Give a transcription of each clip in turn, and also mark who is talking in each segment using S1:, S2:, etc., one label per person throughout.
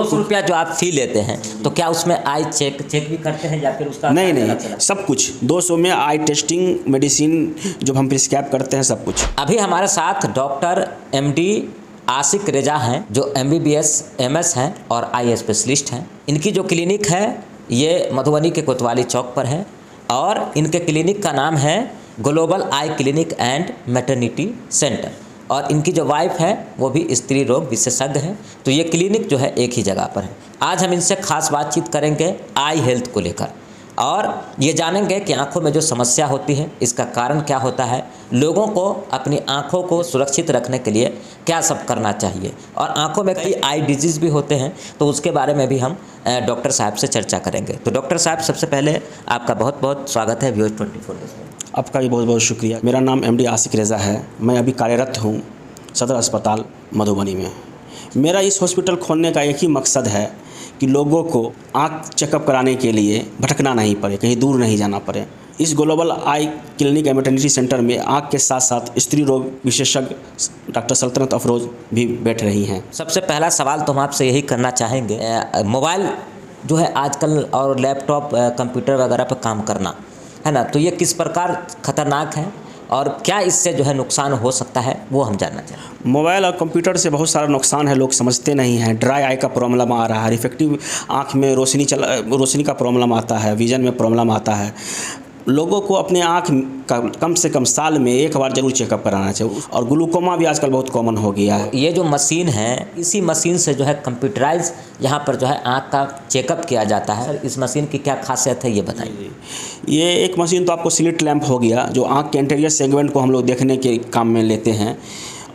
S1: 200 रुपया जो आप फी लेते हैं तो क्या उसमें आई चेक भी करते हैं या फिर उसका?
S2: नहीं, सब कुछ 200 में आई टेस्टिंग, मेडिसिन जो हम प्रिस्क्राइब करते हैं, सब कुछ।
S1: अभी हमारे साथ डॉक्टर MD आशिक रेजा हैं जो MBBS MS हैं और आई स्पेशलिस्ट हैं। इनकी जो क्लिनिक है ये मधुबनी के कोतवाली चौक पर है और इनके क्लिनिक का नाम है global I clinic and maternity centre और इनकी जो वाइफ है वो भी स्त्री रोग विशेषज्ञ हैं। तो ये क्लिनिक जो है एक ही जगह पर है। आज हम इनसे खास बातचीत करेंगे आई हेल्थ को लेकर और ये जानेंगे कि आँखों में जो समस्या होती है इसका कारण क्या होता है, लोगों को अपनी आँखों को सुरक्षित रखने के लिए क्या सब करना चाहिए और आँखों में कई आई डिजीज़ भी होते हैं तो उसके बारे में भी हम डॉक्टर साहब से चर्चा करेंगे। तो डॉक्टर साहब, सबसे पहले आपका बहुत बहुत स्वागत है व्यूअर्स 24 में।
S2: आपका भी बहुत बहुत शुक्रिया। मेरा नाम MD आशिक रेजा है। मैं अभी कार्यरत हूँ सदर अस्पताल मधुबनी में। मेरा इस हॉस्पिटल खोलने का एक ही मकसद है कि लोगों को आँख चेकअप कराने के लिए भटकना नहीं पड़े, कहीं दूर नहीं जाना पड़े। इस global I clinic and maternity centre में आँख के साथ साथ स्त्री रोग विशेषज्ञ डॉक्टर सल्तनत अफरोज़ भी बैठ रही हैं।
S1: सबसे पहला सवाल तो हम आपसे यही करना चाहेंगे, मोबाइल जो है आजकल और लैपटॉप कंप्यूटर वगैरह पर काम करना है ना, तो ये किस प्रकार खतरनाक है और क्या इससे जो है नुकसान हो सकता है वो हम जानना चाहते हैं।
S2: मोबाइल और कंप्यूटर से बहुत सारा नुकसान है, लोग समझते नहीं हैं। ड्राई आई का प्रॉब्लम आ रहा है, रिफ्लेक्टिव आँख में रोशनी का प्रॉब्लम आता है, विजन में प्रॉब्लम आता है। लोगों को अपने आँख का कम से कम साल में एक बार जरूर चेकअप कराना चाहिए और ग्लूकोमा भी आजकल बहुत कॉमन हो गया है।
S1: ये जो मशीन है, इसी मशीन से जो है कंप्यूटराइज यहाँ पर जो है आँख का चेकअप किया जाता है। इस मशीन की क्या खासियत है ये बताइए।
S2: ये एक मशीन तो आपको स्लिट लैंप हो गया जो आँख के इंटीरियर सेगमेंट को हम लोग देखने के काम में लेते हैं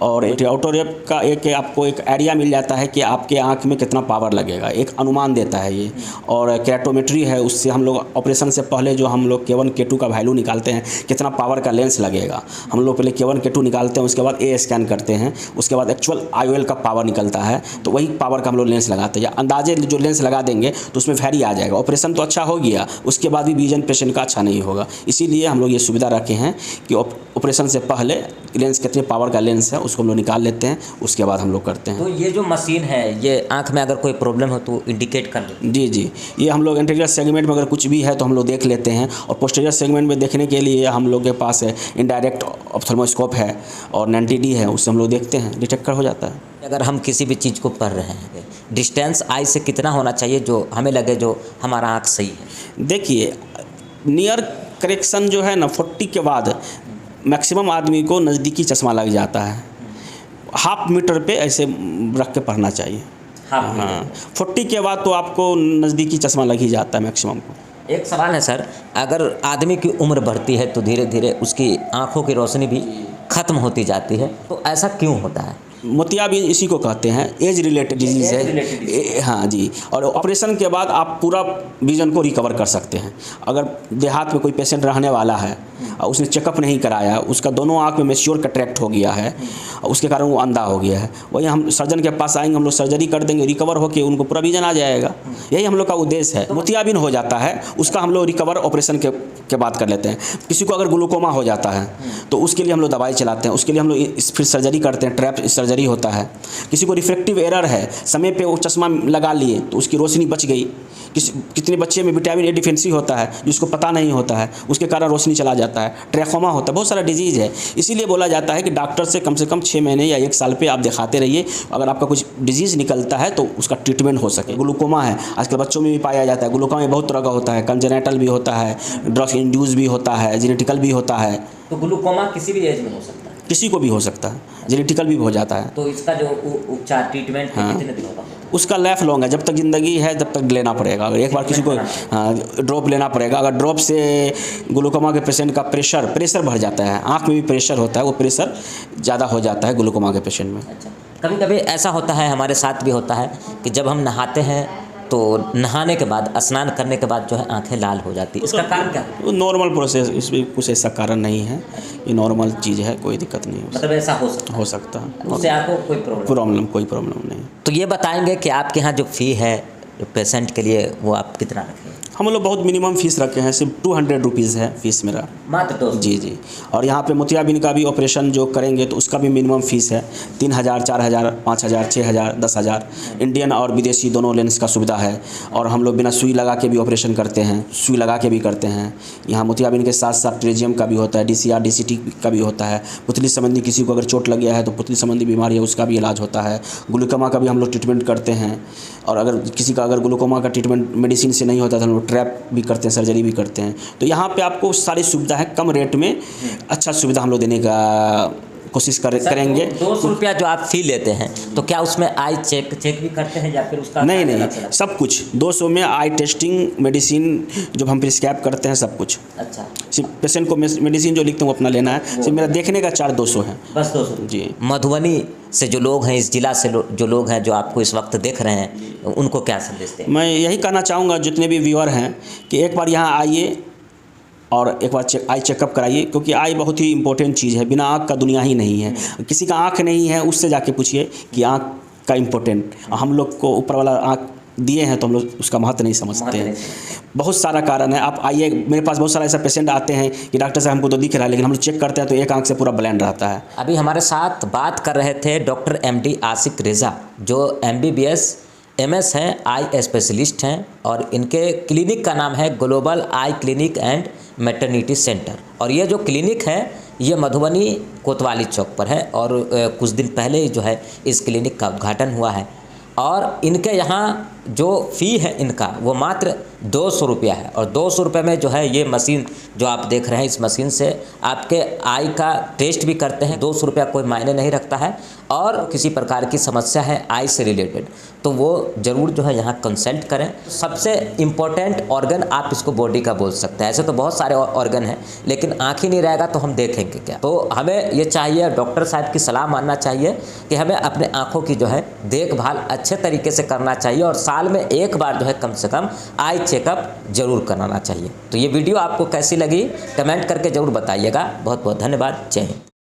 S2: और ऑटोरेप का आपको एक आइडिया मिल जाता है कि आपके आँख में कितना पावर लगेगा, एक अनुमान देता है ये। और कैरेटोमेट्री है, उससे हम लोग ऑपरेशन से पहले जो हम लोग K1 K2 का वैल्यू निकालते हैं, कितना पावर का लेंस लगेगा। हम लोग पहले K1 K2 निकालते हैं, उसके बाद A स्कैन करते हैं, उसके बाद एक्चुअल IOL का पावर निकलता है, तो वही पावर का हम लोग लेंस लगाते हैं। या अंदाजे जो लेंस लगा देंगे तो उसमें वैरी आ जाएगा। ऑपरेशन तो अच्छा हो गया, उसके बाद भी विजन पेशेंट का अच्छा नहीं होगा। इसीलिए हम लोग ये सुविधा रखे हैं कि ऑपरेशन से पहले लेंस कितने पावर का लेंस है उसको हम लोग निकाल लेते हैं, उसके बाद हम लोग करते हैं।
S1: तो ये जो मशीन है ये आंख में अगर कोई प्रॉब्लम हो तो इंडिकेट कर देती है?
S2: जी, ये हम लोग इंटीरियर सेगमेंट में अगर कुछ भी है तो हम लोग देख लेते हैं और पोस्टीरियर सेगमेंट में देखने के लिए हम लोग के पास है इनडायरेक्ट ऑप्थेल्मोस्कोप है और 90D है, उससे हम लोग देखते हैं, डिटेक्ट हो जाता है।
S1: अगर हम किसी भी चीज़ को पढ़ रहे हैं, डिस्टेंस आई से कितना होना चाहिए जो हमें लगे जो हमारा आँख सही है?
S2: देखिए, नियर करेक्शन जो है ना 40 के बाद मैक्सिमम आदमी को नज़दीकी चश्मा लग जाता है। हाफ मीटर पे ऐसे रख के पढ़ना चाहिए। हाँ, 40 के बाद तो आपको नज़दीकी चश्मा लग ही जाता है मैक्सिमम को।
S1: एक सवाल है सर, अगर आदमी की उम्र बढ़ती है तो धीरे धीरे उसकी आँखों की रोशनी भी ख़त्म होती जाती है, तो ऐसा क्यों होता है?
S2: मोतियाबिंद इसी को कहते हैं, एज रिलेटेड डिजीज़ है। हाँ जी, और ऑपरेशन के बाद आप पूरा विजन को रिकवर कर सकते हैं। अगर देहात में कोई पेशेंट रहने वाला है और उसने चेकअप नहीं कराया, उसका दोनों आँख में मैच्योर कैटरेक्ट हो गया है, उसके कारण वो अंधा हो गया है, वही हम सर्जन के पास आएंगे, हम लोग सर्जरी कर देंगे, रिकवर होकर उनको पूरा विजन आ जाएगा। यही हम लोग का उद्देश्य है। मोतियाबिंद हो जाता है उसका हम लोग रिकवर ऑपरेशन के बाद कर लेते हैं। किसी को अगर ग्लूकोमा हो जाता है तो उसके लिए हम लोग दवाई चलाते हैं, उसके लिए हम लोग फिर सर्जरी करते हैं, ट्रैप सर्जरी होता है। किसी को रिफ्रैक्टिव एरर है, समय पे वो चश्मा लगा लिए तो उसकी रोशनी बच गई। कितने बच्चे में विटामिन A डिफिशिएंसी होता है जिसको पता नहीं होता है, उसके कारण रोशनी चला जाता है, ट्रैकोमा होता है, बहुत सारा डिजीज़ है। इसीलिए बोला जाता है कि डॉक्टर से कम 6 महीने या 1 साल पे आप दिखाते रहिए। अगर आपका कुछ डिजीज़ निकलता है तो उसका ट्रीटमेंट हो सके। ग्लूकोमा है, आजकल बच्चों में भी पाया जाता है। ग्लूकोमा में बहुत तरह का होता है, कंजेनिटल भी होता है, ड्रग्स इंड्यूस भी होता है, जेनेटिकल भी होता है।
S1: तो ग्लूकोमा किसी भी एज में हो सकता है?
S2: किसी को भी हो सकता है, जेनेटिकल भी हो जाता है।
S1: तो इसका जो उपचार ट्रीटमेंट कितने दिन होगा?
S2: उसका लाइफ लॉन्ग है, जब तक ज़िंदगी है जब तक लेना पड़ेगा। अगर एक बार किसी को ड्रॉप लेना पड़ेगा। अगर ड्रॉप से ग्लूकोमा के पेशेंट का प्रेशर बढ़ जाता है, आँख में भी प्रेशर होता है, वो प्रेशर ज़्यादा हो जाता है ग्लूकोमा के पेशेंट में।
S1: अच्छा, कभी कभी ऐसा होता है, हमारे साथ भी होता है कि जब हम नहाते हैं तो नहाने के बाद, स्नान करने के बाद जो है आंखें लाल हो जाती है, इसका कारण क्या है?
S2: नॉर्मल प्रोसेस, इसमें कुछ ऐसा कारण नहीं है, ये नॉर्मल चीज़ है, कोई दिक्कत नहीं है।
S1: मतलब ऐसा हो सकता है, उससे आपको कोई
S2: कोई प्रॉब्लम नहीं।
S1: तो ये बताएंगे कि आपके यहाँ जो फ़ी है जो पेशेंट के लिए वो आप कितना रखें?
S2: हम लोग बहुत मिनिमम फीस रखे हैं, सिर्फ 200 रुपीज़ है फीस मेरा।
S1: मात्र 200?
S2: जी जी। और यहाँ पे मोतियाबिंद का भी ऑपरेशन जो करेंगे तो उसका भी मिनिमम फीस है 3000, 4000, 5000, 6000, 10,000। इंडियन और विदेशी दोनों लेंस का सुविधा है। और हम लोग बिना सुई लगा के भी ऑपरेशन करते हैं, सुई लगा के भी करते हैं। यहाँ मोतियाबिंद के साथ साथ ट्रेजियम का भी होता है, DCR DCT का भी होता है। पुतली संबंधी किसी को अगर चोट लग गया है तो पुतली संबंधी बीमारी है उसका भी इलाज होता है। ग्लूकोमा का भी हम लोग ट्रीटमेंट करते हैं। और अगर किसी का अगर ग्लूकोमा का ट्रीटमेंट मेडिसिन से नहीं होता तो हम लोग ट्रैप भी करते हैं, सर्जरी भी करते हैं। तो यहाँ पे आपको सारी सुविधा है, कम रेट में अच्छा सुविधा हम लोग देने का कोशिश करेंगे।
S1: 200 रुपया जो आप फी लेते हैं तो क्या उसमें आई चेक भी करते हैं या फिर उसका?
S2: नहीं, सब कुछ 200 में आई टेस्टिंग, मेडिसिन जो हम प्रिस्क्राइब करते हैं सब कुछ।
S1: अच्छा,
S2: सिर्फ पेशेंट को मेडिसिन जो लिखते हैं वो अपना लेना है। सिर्फ मेरा देखने का चार्ज 200 है,
S1: बस 200
S2: जी।
S1: मधुबनी से जो लोग हैं, इस जिला से जो लोग हैं जो आपको इस वक्त देख रहे हैं, उनको क्या संदेश दें?
S2: मैं यही कहना चाहूँगा जितने भी व्यूअर हैं कि एक बार यहाँ आइए और एक बार आई चेकअप कराइए, क्योंकि आई बहुत ही इंपॉर्टेंट चीज़ है। बिना आँख का दुनिया ही नहीं है। किसी का आँख नहीं है उससे जाके पूछिए कि आँख का इम्पोर्टेंट। हम लोग को ऊपर वाला आँख दिए हैं तो हम लोग उसका महत्व नहीं समझते हैं। बहुत सारा कारण है। आप आइए, मेरे पास बहुत सारा ऐसा पेशेंट आते हैं कि डॉक्टर साहब हमको तो दिख रहा है, लेकिन हम लोग चेक करते हैं तो एक आँख से पूरा ब्लाइंड रहता है।
S1: अभी हमारे साथ बात कर रहे थे डॉक्टर MD आशिक रेज़ा, जो MBBS MS हैं, आई स्पेशलिस्ट हैं, और इनके क्लिनिक का नाम है global I clinic and maternity centre. और ये जो क्लिनिक है ये मधुबनी कोतवाली चौक पर है। और कुछ दिन पहले ही जो है इस क्लिनिक का उद्घाटन हुआ है। और इनके यहाँ जो फ़ी है इनका वो मात्र 200 रुपया है। और 200 रुपये में जो है ये मशीन जो आप देख रहे हैं, इस मशीन से आपके आई का टेस्ट भी करते हैं। 200 रुपया कोई मायने नहीं रखता है। और किसी प्रकार की समस्या है आई से रिलेटेड तो वो ज़रूर जो है यहाँ कंसल्ट करें। सबसे इम्पोर्टेंट ऑर्गन आप इसको बॉडी का बोल सकते हैं। ऐसे तो बहुत सारे ऑर्गन हैं, लेकिन आँख ही नहीं रहेगा तो हम देखेंगे क्या? तो हमें ये चाहिए, डॉक्टर साहब की सलाह मानना चाहिए कि हमें अपने आँखों की जो है देखभाल अच्छे तरीके से करना चाहिए। और साल में एक बार जो है कम से कम आई चेकअप जरूर कराना चाहिए। तो ये वीडियो आपको कैसी लगी कमेंट करके ज़रूर बताइएगा। बहुत बहुत धन्यवाद। जय हिंद।